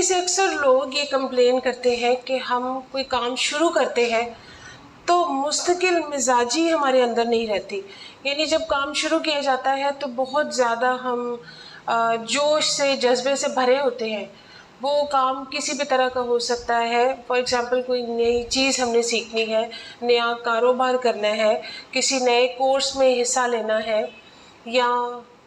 میں سے اکثر لوگ یہ کمپلین کرتے ہیں کہ ہم کوئی کام شروع کرتے ہیں تو مستقل مزاجی ہمارے اندر نہیں رہتی، یعنی جب کام شروع کیا جاتا ہے تو بہت زیادہ ہم جوش سے جذبے سے بھرے ہوتے ہیں. وہ کام کسی بھی طرح کا ہو سکتا ہے. فار ایگزامپل کوئی نئی چیز ہم نے سیکھنی ہے، نیا کاروبار کرنا ہے، کسی نئے کورس میں حصہ لینا ہے، یا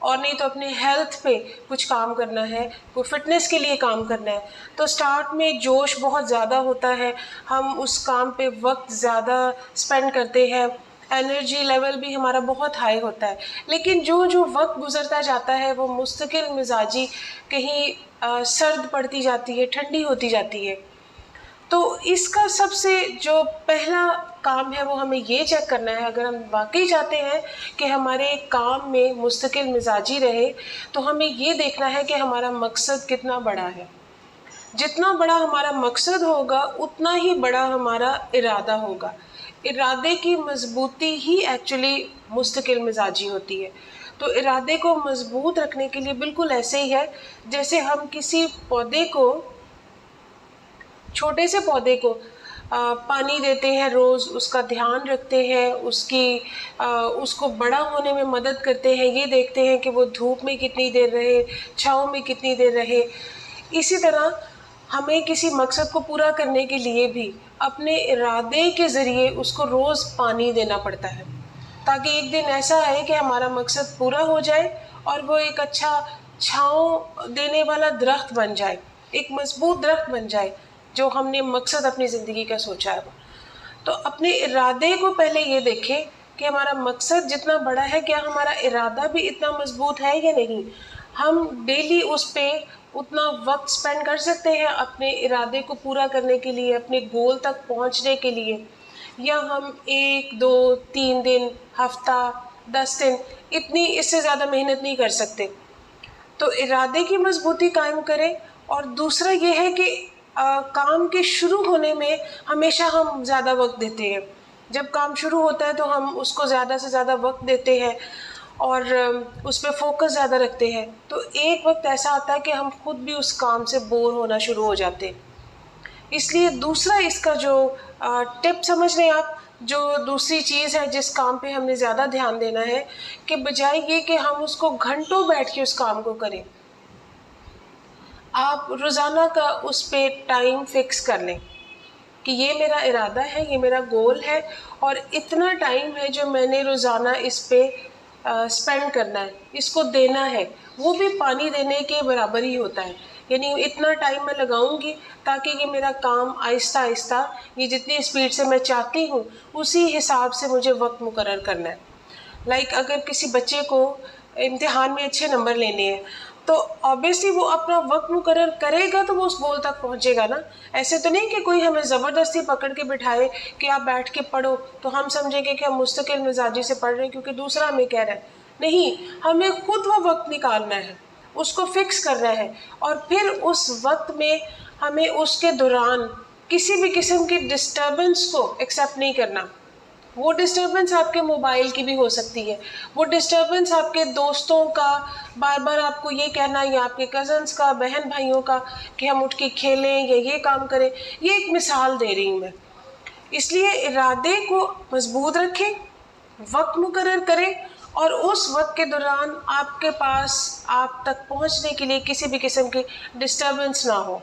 اور نہیں تو اپنے ہیلتھ پہ کچھ کام کرنا ہے، کوئی فٹنس کے لیے کام کرنا ہے. تو سٹارٹ میں جوش بہت زیادہ ہوتا ہے، ہم اس کام پہ وقت زیادہ اسپینڈ کرتے ہیں، انرجی لیول بھی ہمارا بہت ہائی ہوتا ہے. لیکن جو وقت گزرتا جاتا ہے وہ مستقل مزاجی کہیں سرد پڑتی جاتی ہے، ٹھنڈی ہوتی جاتی ہے. تو اس کا سب سے جو پہلا کام ہے وہ ہمیں یہ چیک کرنا ہے، اگر ہم واقعی چاہتے ہیں کہ ہمارے کام میں مستقل مزاجی رہے تو ہمیں یہ دیکھنا ہے کہ ہمارا مقصد کتنا بڑا ہے. جتنا بڑا ہمارا مقصد ہوگا اتنا ہی بڑا ہمارا ارادہ ہوگا. ارادے کی مضبوطی ہی ایکچولی مستقل مزاجی ہوتی ہے. تو ارادے کو مضبوط رکھنے کے لیے بالکل ایسے ہی ہے جیسے ہم کسی پودے کو، چھوٹے سے پودے کو پانی دیتے ہیں، روز اس کا دھیان رکھتے ہیں، اس کو بڑا ہونے میں مدد کرتے ہیں، یہ دیکھتے ہیں کہ وہ دھوپ میں کتنی دیر رہے، چھاؤں میں کتنی دیر رہے. اسی طرح ہمیں کسی مقصد کو پورا کرنے کے لیے بھی اپنے ارادے کے ذریعے اس کو روز پانی دینا پڑتا ہے، تاکہ ایک دن ایسا آئے کہ ہمارا مقصد پورا ہو جائے اور وہ ایک اچھا چھاؤں دینے والا درخت بن جائے، ایک مضبوط درخت بن جائے جو ہم نے مقصد اپنی زندگی کا سوچا ہے. تو اپنے ارادے کو پہلے یہ دیکھیں کہ ہمارا مقصد جتنا بڑا ہے کیا ہمارا ارادہ بھی اتنا مضبوط ہے یا نہیں. ہم ڈیلی اس پہ اتنا وقت سپینڈ کر سکتے ہیں اپنے ارادے کو پورا کرنے کے لیے، اپنے گول تک پہنچنے کے لیے، یا ہم 1 2 3 دن، ہفتہ، 10 دن، اتنی اس سے زیادہ محنت نہیں کر سکتے. تو ارادے کی مضبوطی قائم کریں. اور دوسرا یہ ہے کہ کام کے شروع ہونے میں ہمیشہ ہم زیادہ وقت دیتے ہیں. جب کام شروع ہوتا ہے تو ہم اس کو زیادہ سے زیادہ وقت دیتے ہیں اور اس پہ فوکس زیادہ رکھتے ہیں. تو ایک وقت ایسا آتا ہے کہ ہم خود بھی اس کام سے بور ہونا شروع ہو جاتے ہیں. اس لیے دوسرا اس کا جو ٹپ سمجھ لیں آپ، جو دوسری چیز ہے جس کام پہ ہم نے زیادہ دھیان دینا ہے، کہ بجائے یہ کہ ہم اس کو گھنٹوں بیٹھ کے اس کام کو کریں، آپ روزانہ کا اس پہ ٹائم فکس کر لیں کہ یہ میرا ارادہ ہے، یہ میرا گول ہے، اور اتنا ٹائم ہے جو میں نے روزانہ اس پہ اسپینڈ کرنا ہے، اس کو دینا ہے. وہ بھی پانی دینے کے برابر ہی ہوتا ہے. یعنی اتنا ٹائم میں لگاؤں گی تاکہ یہ میرا کام آہستہ آہستہ، یہ جتنی اسپیڈ سے میں چاہتی ہوں اسی حساب سے مجھے وقت مقرر کرنا ہے. اگر کسی بچے کو امتحان میں اچھے نمبر لینے ہیں تو آبویسلی وہ اپنا وقت مقرر کرے گا تو وہ اس گول تک پہنچے گا نا. ایسے تو نہیں کہ کوئی ہمیں زبردستی پکڑ کے بٹھائے کہ آپ بیٹھ کے پڑھو تو ہم سمجھیں گے کہ ہم مستقل مزاجی سے پڑھ رہے ہیں کیونکہ دوسرا ہمیں کہہ رہا ہے. نہیں، ہمیں خود وہ وقت نکالنا ہے، اس کو فکس کرنا ہے، اور پھر اس وقت میں ہمیں اس کے دوران کسی بھی قسم کی ڈسٹربنس کو ایکسیپٹ نہیں کرنا. وہ ڈسٹربنس آپ کے موبائل کی بھی ہو سکتی ہے، وہ ڈسٹربنس آپ کے دوستوں کا بار بار آپ کو یہ کہنا، یا آپ کے کزنس کا، بہن بھائیوں کا کہ ہم اٹھ کے کھیلیں یا یہ کام کریں. یہ ایک مثال دے رہی ہوں میں. اس لیے ارادے کو مضبوط رکھیں، وقت مقرر کریں، اور اس وقت کے دوران آپ کے پاس آپ تک پہنچنے کے لیے کسی بھی قسم کی ڈسٹربنس نہ ہو.